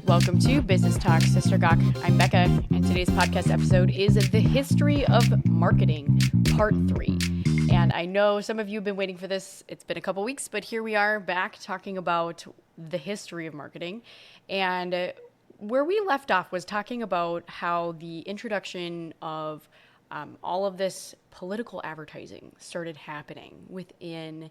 Welcome to Business Talk Sister Gawk. I'm Becca, and today's podcast episode is The History of Marketing, Part 3. And I know some of you have been waiting for this. It's been a couple weeks, but here we are back talking about the history of marketing. And where we left off was talking about how the introduction of all of this political advertising started happening within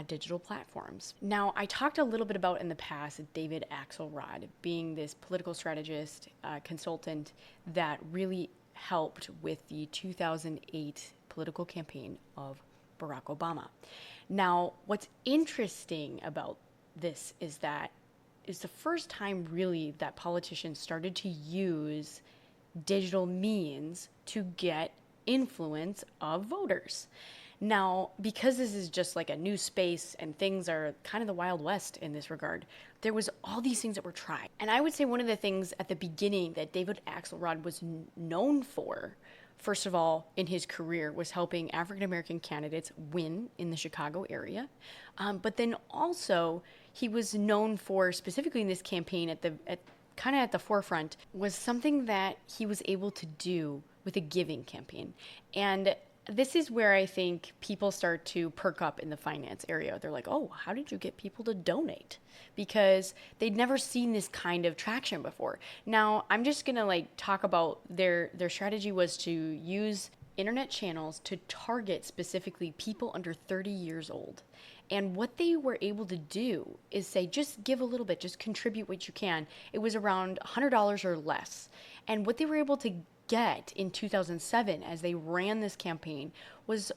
digital platforms. Now, I talked a little bit about in the past David Axelrod being this political strategist, consultant that really helped with the 2008 political campaign of Barack Obama. Now, what's interesting about this is that it's the first time really that politicians started to use digital means to get influence of voters. Now, because this is just like a new space and things are kind of the Wild West in this regard, there was all these things that were tried. And I would say one of the things at the beginning that David Axelrod was known for, first of all, in his career, was helping African-American candidates win in the Chicago area. But then also, he was known for, specifically in this campaign at the forefront, was something that he was able to do with a giving campaign. And this is where I think people start to perk up in the finance area. They're like, oh, how did you get people to donate? Because they'd never seen this kind of traction before. Now, I'm just going to talk about their strategy was to use internet channels to target specifically people under 30 years old. And what they were able to do is say, just give a little bit, just contribute what you can. It was around $100 or less. And what they were able to get in 2007 as they ran this campaign was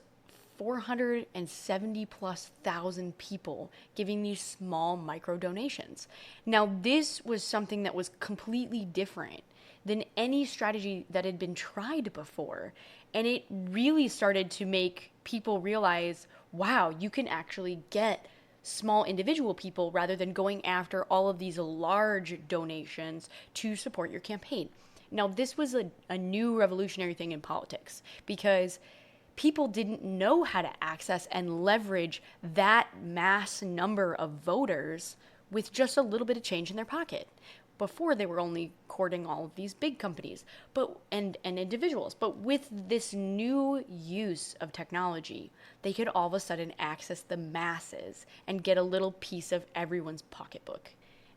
470 plus thousand people giving these small micro donations. Now, this was something that was completely different than any strategy that had been tried before. And it really started to make people realize, wow, you can actually get small individual people rather than going after all of these large donations to support your campaign. Now, this was a new revolutionary thing in politics because people didn't know how to access and leverage that mass number of voters with just a little bit of change in their pocket. Before, they were only courting all of these big companies and individuals. But with this new use of technology, they could all of a sudden access the masses and get a little piece of everyone's pocketbook.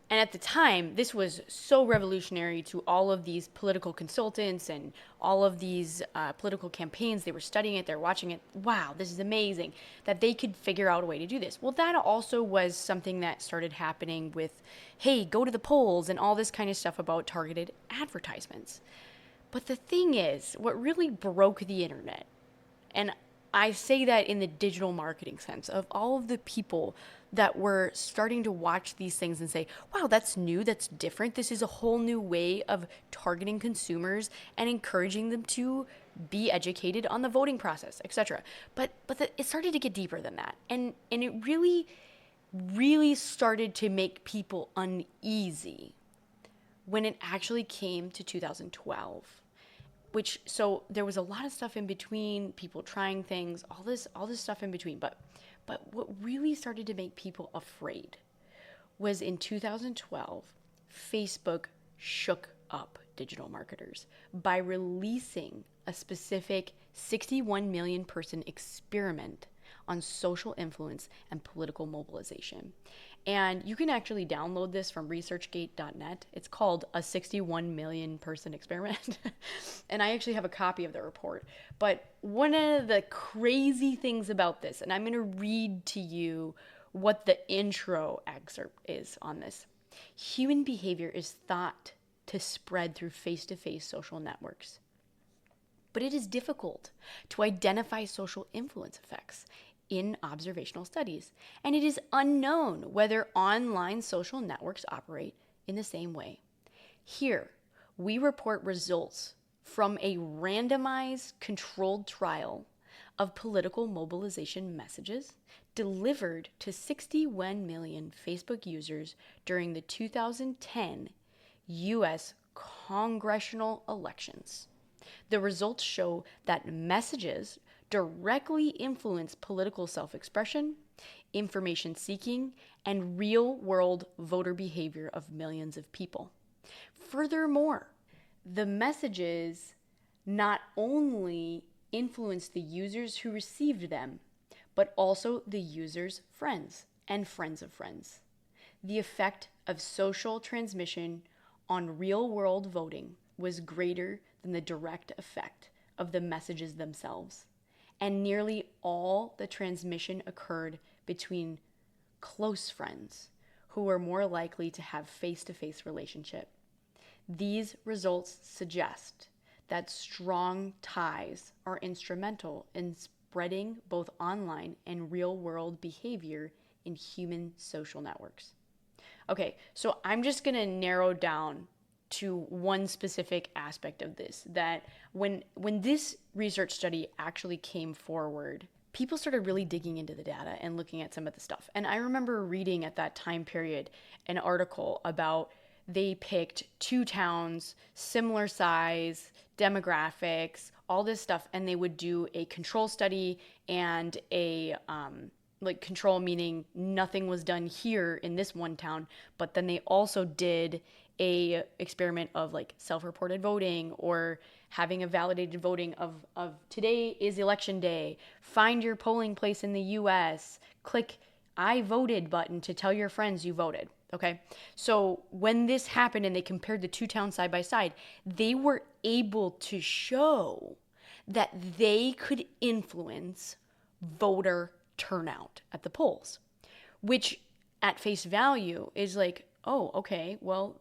And at the time, this was so revolutionary to all of these political consultants and all of these political campaigns. They were studying it, they're watching it. Wow, this is amazing that they could figure out a way to do this. Well, that also was something that started happening with, hey, go to the polls and all this kind of stuff about targeted advertisements. But the thing is, what really broke the internet, and I say that in the digital marketing sense, of all of the people that were starting to watch these things and say, wow, that's new, that's different. This is a whole new way of targeting consumers and encouraging them to be educated on the voting process, etc. But it started to get deeper than that. And it really, really started to make people uneasy when it actually came to 2012. So there was a lot of stuff in between, people trying things, all this stuff in between. But what really started to make people afraid was in 2012, Facebook shook up digital marketers by releasing a specific 61 million person experiment on social influence and political mobilization. And you can actually download this from researchgate.net. It's called a 61 million person experiment. And I actually have a copy of the report. But one of the crazy things about this, and I'm going to read to you what the intro excerpt is on this. Human behavior is thought to spread through face-to-face social networks. But it is difficult to identify social influence effects in observational studies, and it is unknown whether online social networks operate in the same way. Here, we report results from a randomized controlled trial of political mobilization messages delivered to 61 million Facebook users during the 2010 U.S. congressional elections. The results show that messages directly influence political self-expression, information seeking, and real-world voter behavior of millions of people. Furthermore, the messages not only influenced the users who received them, but also the user's friends and friends of friends. The effect of social transmission on real-world voting was greater than the direct effect of the messages themselves, and nearly all the transmission occurred between close friends who were more likely to have face-to-face relationship. These results suggest that strong ties are instrumental in spreading both online and real-world behavior in human social networks. Okay, so I'm just going to narrow down to one specific aspect of this, that when this research study actually came forward, people started really digging into the data and looking at some of the stuff. And I remember reading at that time period an article about they picked 2 towns, similar size, demographics, all this stuff, and they would do a control study and a like control meaning nothing was done here in this one town, but then they also did a experiment of like self-reported voting or having a validated voting of today is election day, find your polling place in the US, click I voted button to tell your friends you voted. Okay, so when this happened and they compared the 2 towns side by side, they were able to show that they could influence voter turnout at the polls, which at face value is like, oh, okay, well,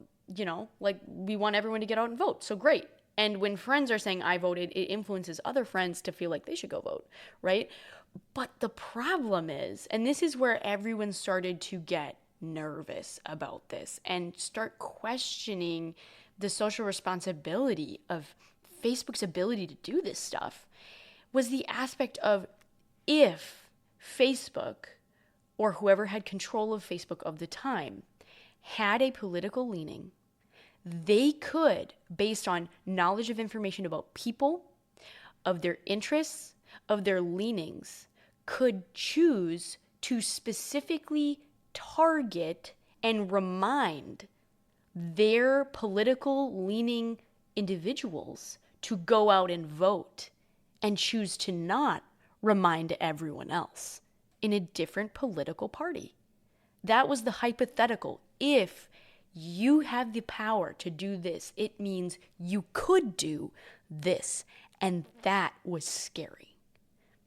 like we want everyone to get out and vote. So great. And when friends are saying I voted, it influences other friends to feel like they should go vote, right? But the problem is, and this is where everyone started to get nervous about this and start questioning the social responsibility of Facebook's ability to do this stuff, was the aspect of if Facebook or whoever had control of Facebook of the time had a political leaning, they could, based on knowledge of information about people, of their interests, of their leanings, could choose to specifically target and remind their political leaning individuals to go out and vote and choose to not remind everyone else in a different political party. That was the hypothetical. If you have the power to do this, it means you could do this. And that was scary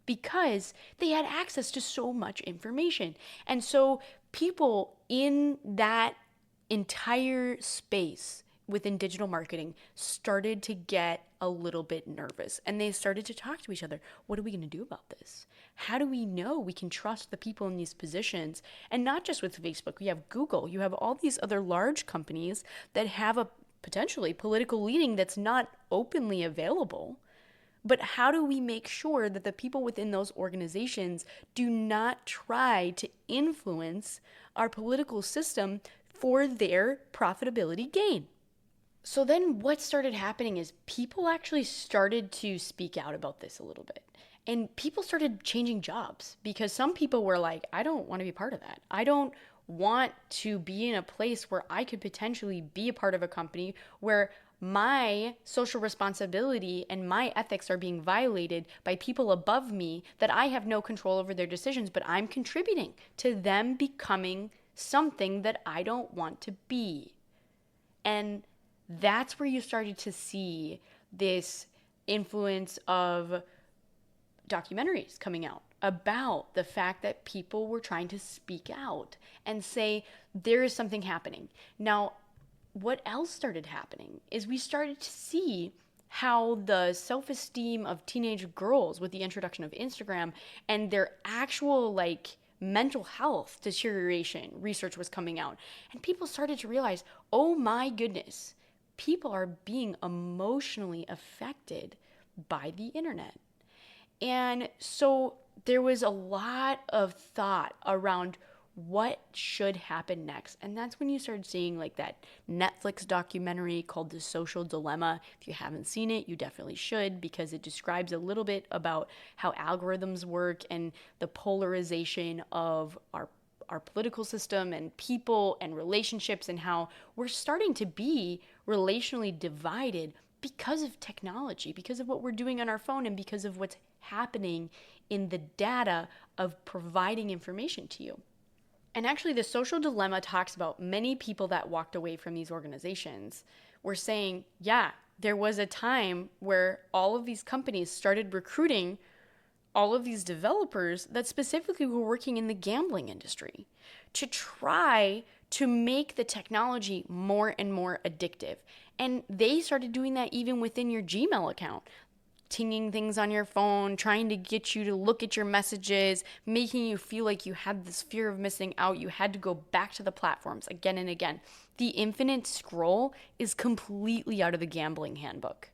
because they had access to so much information. And so people in that entire space within digital marketing started to get a little bit nervous, and they started to talk to each other. What are we going to do about this? How do we know we can trust the people in these positions? And not just with Facebook, you have Google, you have all these other large companies that have a potentially political leaning that's not openly available. But how do we make sure that the people within those organizations do not try to influence our political system for their profitability gain? So then what started happening is people actually started to speak out about this a little bit. And people started changing jobs because some people were like, I don't want to be part of that. I don't want to be in a place where I could potentially be a part of a company where my social responsibility and my ethics are being violated by people above me that I have no control over their decisions, but I'm contributing to them becoming something that I don't want to be. And that's where you started to see this influence of documentaries coming out about the fact that people were trying to speak out and say, there is something happening. Now, what else started happening is we started to see how the self-esteem of teenage girls with the introduction of Instagram and their actual mental health deterioration research was coming out. And people started to realize, oh my goodness, people are being emotionally affected by the internet. And so there was a lot of thought around what should happen next. And that's when you started seeing that Netflix documentary called The Social Dilemma. If you haven't seen it, you definitely should, because it describes a little bit about how algorithms work and the polarization of our political system and people and relationships, and how we're starting to be relationally divided because of technology, because of what we're doing on our phone, and because of what's happening in the data of providing information to you. And actually, the social dilemma talks about many people that walked away from these organizations were saying, yeah, there was a time where all of these companies started recruiting all of these developers that specifically were working in the gambling industry to try to make the technology more and more addictive. And they started doing that even within your Gmail account, tinging things on your phone, trying to get you to look at your messages, making you feel like you had this fear of missing out. You had to go back to the platforms again and again. The infinite scroll is completely out of the gambling handbook.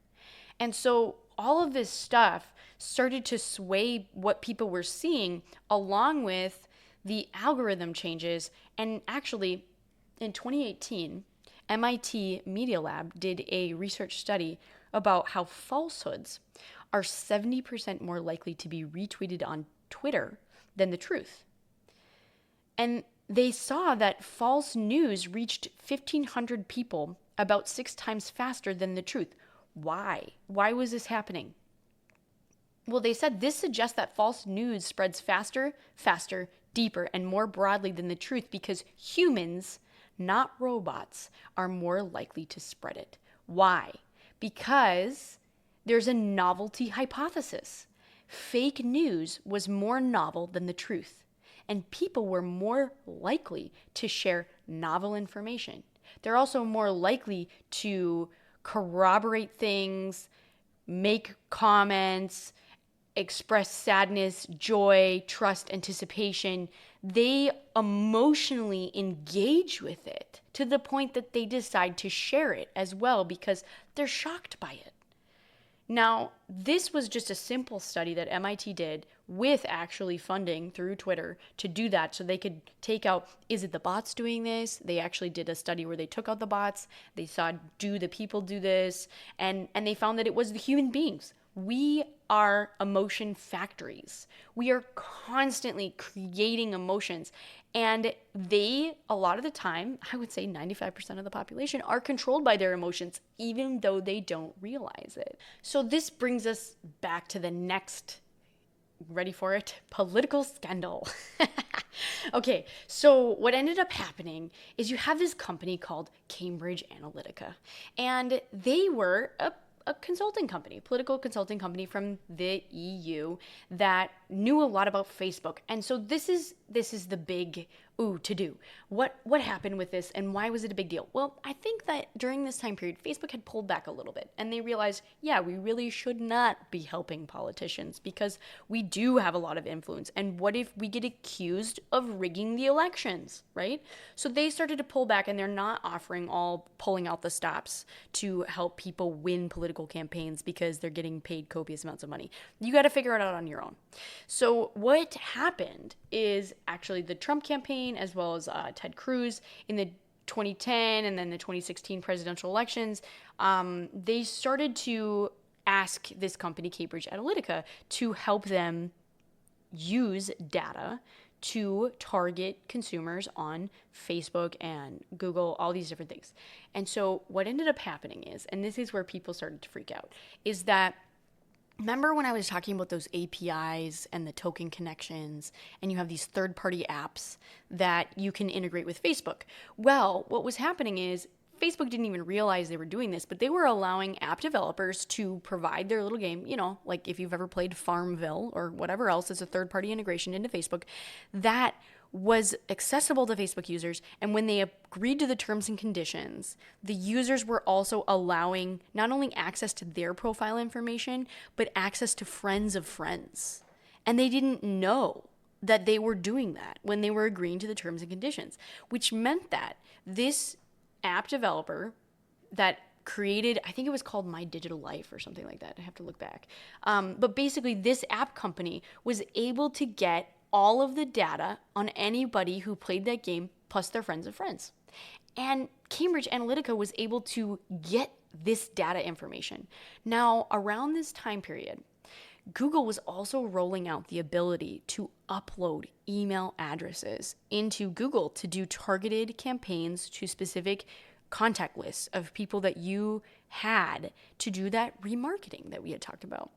And so all of this stuff started to sway what people were seeing, along with the algorithm changes. And actually, in 2018, MIT Media Lab did a research study about how falsehoods are 70% more likely to be retweeted on Twitter than the truth. And they saw that false news reached 1,500 people about 6 times faster than the truth. Why? Why was this happening? Well, they said this suggests that false news spreads faster, deeper, and more broadly than the truth because humans, not robots, are more likely to spread it. Why? Because there's a novelty hypothesis. Fake news was more novel than the truth, and people were more likely to share novel information. They're also more likely to corroborate things, make comments, express sadness, joy, trust, anticipation. They emotionally engage with it to the point that they decide to share it as well because they're shocked by it. Now, this was just a simple study that MIT did with actually funding through Twitter to do that so they could take out, is it the bots doing this? They actually did a study where they took out the bots. They saw, do the people do this? And they found that it was the human beings. We are emotion factories. We are constantly creating emotions. And they, a lot of the time, I would say 95% of the population are controlled by their emotions, even though they don't realize it. So this brings us back to the next, ready for it, political scandal. Okay, so what ended up happening is you have this company called Cambridge Analytica, and they were a consulting company, political consulting company from the EU that knew a lot about Facebook. And so this is the big to do. What happened with this and why was it a big deal? Well, I think that during this time period, Facebook had pulled back a little bit and they realized, yeah, we really should not be helping politicians because we do have a lot of influence. And what if we get accused of rigging the elections, right? So they started to pull back and they're not pulling out the stops to help people win political campaigns because they're getting paid copious amounts of money. You got to figure it out on your own. So what happened is actually the Trump campaign as well as Ted Cruz in the 2010 and then the 2016 presidential elections, they started to ask this company, Cambridge Analytica, to help them use data to target consumers on Facebook and Google, all these different things. And so what ended up happening is, and this is where people started to freak out, is that remember when I was talking about those APIs and the token connections, and you have these third-party apps that you can integrate with Facebook? Well, what was happening is Facebook didn't even realize they were doing this, but they were allowing app developers to provide their little game, like if you've ever played Farmville or whatever else is a third-party integration into Facebook, that was accessible to Facebook users. And when they agreed to the terms and conditions, the users were also allowing not only access to their profile information, but access to friends of friends. And they didn't know that they were doing that when they were agreeing to the terms and conditions, which meant that this app developer that created, I think it was called My Digital Life or something like that. I have to look back. But basically, this app company was able to get all of the data on anybody who played that game, plus their friends of friends. And Cambridge Analytica was able to get this data information. Now, around this time period, Google was also rolling out the ability to upload email addresses into Google to do targeted campaigns to specific contact lists of people that you had to do that remarketing that we had talked about.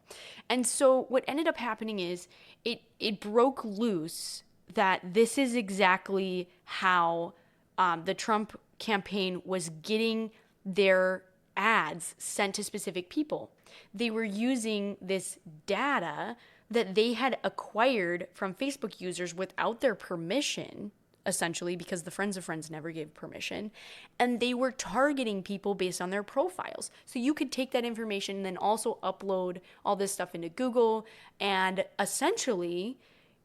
And so what ended up happening is it broke loose that this is exactly how the Trump campaign was getting their ads sent to specific people. They were using this data that they had acquired from Facebook users without their permission, essentially, because the friends of friends never gave permission, and they were targeting people based on their profiles. So you could take that information and then also upload all this stuff into Google and essentially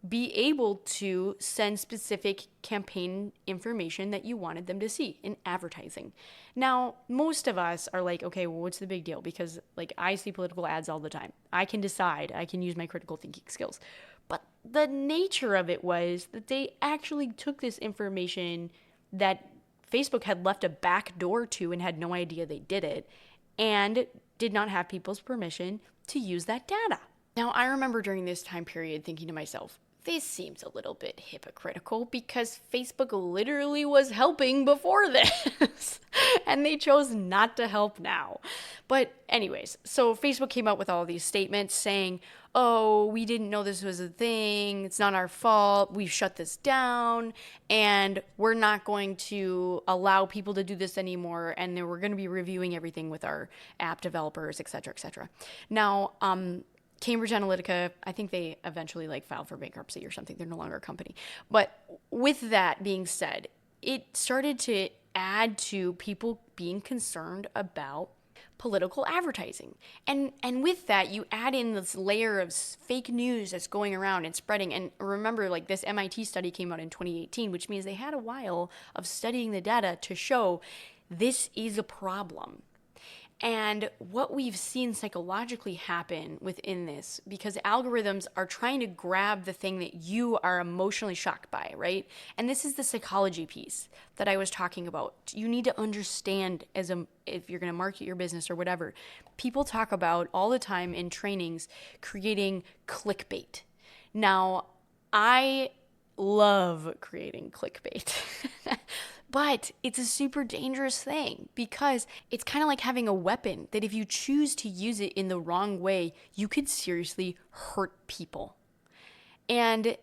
be able to send specific campaign information that you wanted them to see in advertising. Now, most of us are like, okay, well, what's the big deal? Because like I see political ads all the time. I can decide, I can use my critical thinking skills. But the nature of it was that they actually took this information that Facebook had left a back door to and had no idea they did it and did not have people's permission to use that data. Now, I remember during this time period thinking to myself, this seems a little bit hypocritical because Facebook literally was helping before this and they chose not to help now. But anyways, so Facebook came out with all these statements saying, oh, we didn't know this was a thing. It's not our fault. We've shut this down and we're not going to allow people to do this anymore. And then we're going to be reviewing everything with our app developers, et cetera, et cetera. Now, Cambridge Analytica, I think they eventually filed for bankruptcy or something. They're no longer a company. But with that being said, it started to add to people being concerned about political advertising. And with that, you add in this layer of fake news that's going around and spreading. And remember, this MIT study came out in 2018, which means they had a while of studying the data to show this is a problem. And what we've seen psychologically happen within this, because algorithms are trying to grab the thing that you are emotionally shocked by, right? And this is the psychology piece that I was talking about. You need to understand if you're going to market your business or whatever. People talk about all the time in trainings creating clickbait. Now, I love creating clickbait. But it's a super dangerous thing because it's kind of like having a weapon that if you choose to use it in the wrong way, you could seriously hurt people. And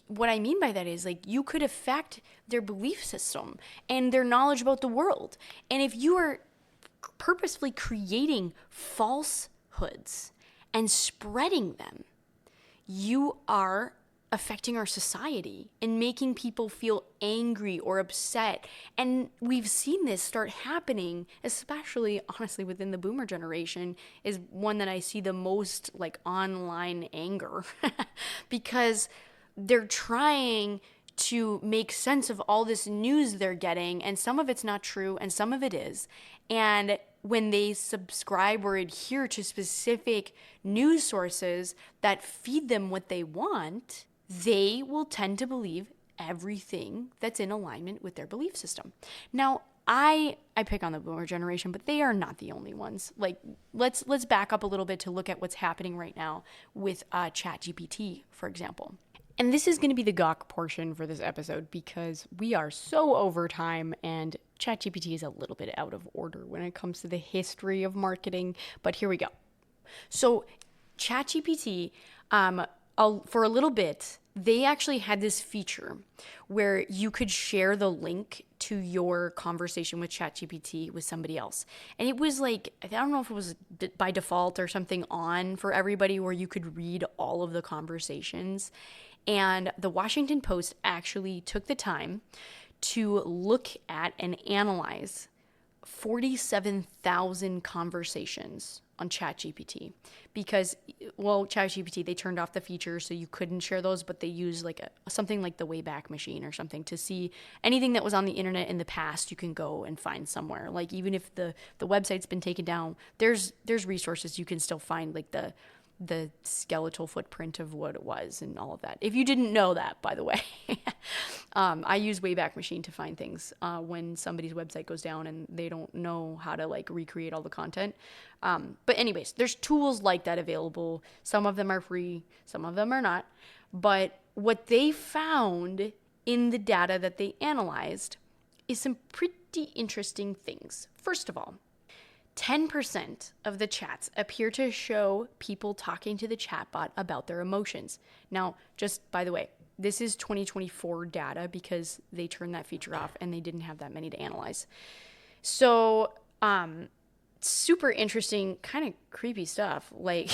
what I mean by that is you could affect their belief system and their knowledge about the world. And if you are purposefully creating falsehoods and spreading them, you are affecting our society and making people feel angry or upset. And we've seen this start happening, especially honestly within the boomer generation is one that I see the most online anger because they're trying to make sense of all this news they're getting, and some of it's not true and some of it is. And when they subscribe or adhere to specific news sources that feed them what they want, they will tend to believe everything that's in alignment with their belief system. Now, I pick on the boomer generation, but they are not the only ones. Let's back up a little bit to look at what's happening right now with ChatGPT, for example. And this is going to be the gawk portion for this episode because we are so over time and ChatGPT is a little bit out of order when it comes to the history of marketing. But here we go. So ChatGPT, for a little bit, they actually had this feature where you could share the link to your conversation with ChatGPT with somebody else. And it was I don't know if it was by default or something on for everybody where you could read all of the conversations. And the Washington Post actually took the time to look at and analyze 47,000 conversations on ChatGPT because, ChatGPT, they turned off the feature so you couldn't share those, but they used something like the Wayback Machine or something to see anything that was on the internet in the past you can go and find somewhere. Even if the website's been taken down, there's resources you can still find, the skeletal footprint of what it was and all of that. If you didn't know that, by the way, I use Wayback Machine to find things when somebody's website goes down and they don't know how to like recreate all the content. But anyways, there's tools like that available. Some of them are free, some of them are not. But what they found in the data that they analyzed is some pretty interesting things. First of all, 10% of the chats appear to show people talking to the chatbot about their emotions. Now, just by the way, this is 2024 data because they turned that feature off and they didn't have that many to analyze. So, super interesting, kind of creepy stuff, like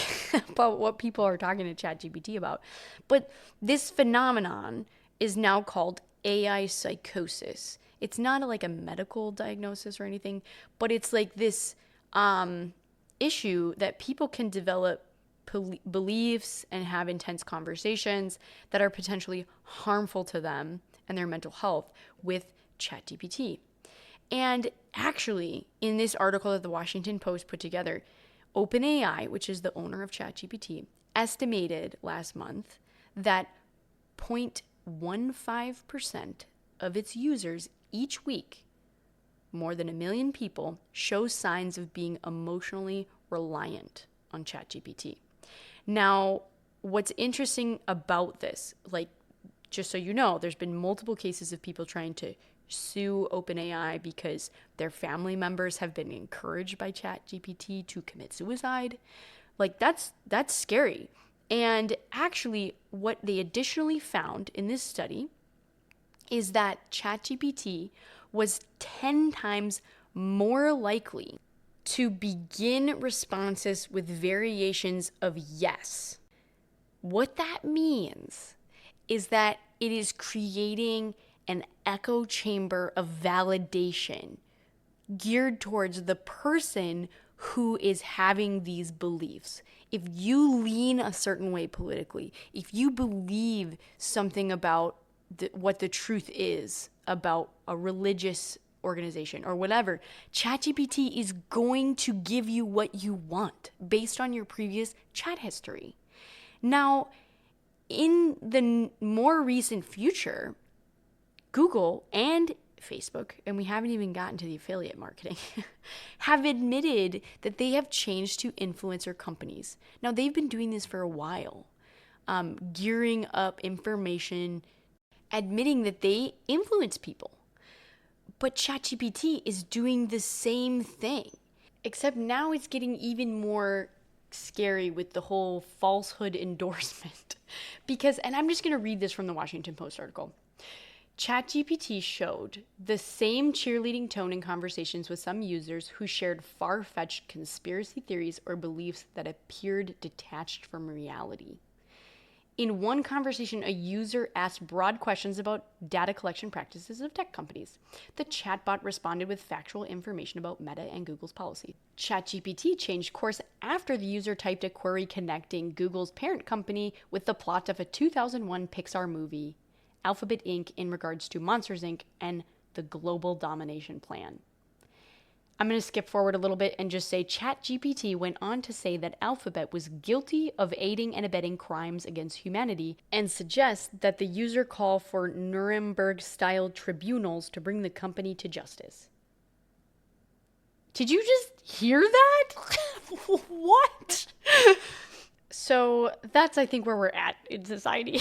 about what people are talking to ChatGPT about. But this phenomenon is now called AI psychosis. It's not like a medical diagnosis or anything, but it's like this issue that people can develop beliefs and have intense conversations that are potentially harmful to them and their mental health with ChatGPT. And actually, in this article that the Washington Post put together, OpenAI, which is the owner of ChatGPT, estimated last month that 0.15% of its users each week, more than 1 million people, show signs of being emotionally reliant on ChatGPT. Now, what's interesting about this, like, just so you know, there's been multiple cases of people trying to sue OpenAI because their family members have been encouraged by ChatGPT to commit suicide. Like, that's scary. And actually, what they additionally found in this study is that ChatGPT was 10 times more likely to begin responses with variations of yes. What that means is that it is creating an echo chamber of validation geared towards the person who is having these beliefs. If you lean a certain way politically, if you believe something about what the truth is about a religious organization or whatever, ChatGPT is going to give you what you want based on your previous chat history. Now, in the more recent future, Google and Facebook, and we haven't even gotten to the affiliate marketing, have admitted that they have changed to influencer companies. Now, they've been doing this for a while, gearing up information, admitting that they influence people. But ChatGPT is doing the same thing, except now it's getting even more scary with the whole falsehood endorsement. Because, and I'm just going to read this from the Washington Post article. ChatGPT showed the same cheerleading tone in conversations with some users who shared far-fetched conspiracy theories or beliefs that appeared detached from reality. In one conversation, a user asked broad questions about data collection practices of tech companies. The chatbot responded with factual information about Meta and Google's policy. ChatGPT changed course after the user typed a query connecting Google's parent company with the plot of a 2001 Pixar movie, Alphabet Inc., in regards to Monsters Inc. and the global domination plan. I'm going to skip forward a little bit and just say ChatGPT went on to say that Alphabet was guilty of aiding and abetting crimes against humanity and suggests that the user call for Nuremberg-style tribunals to bring the company to justice. Did you just hear that? What? So that's, I think, where we're at in society.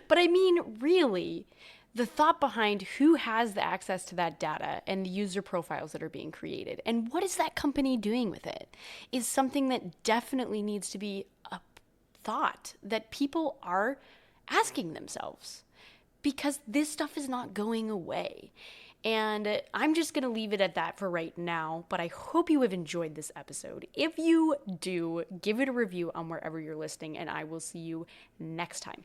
But I mean, really, the thought behind who has the access to that data and the user profiles that are being created and what is that company doing with it is something that definitely needs to be a thought that people are asking themselves, because this stuff is not going away. And I'm just going to leave it at that for right now, but I hope you have enjoyed this episode. If you do, give it a review on wherever you're listening, and I will see you next time.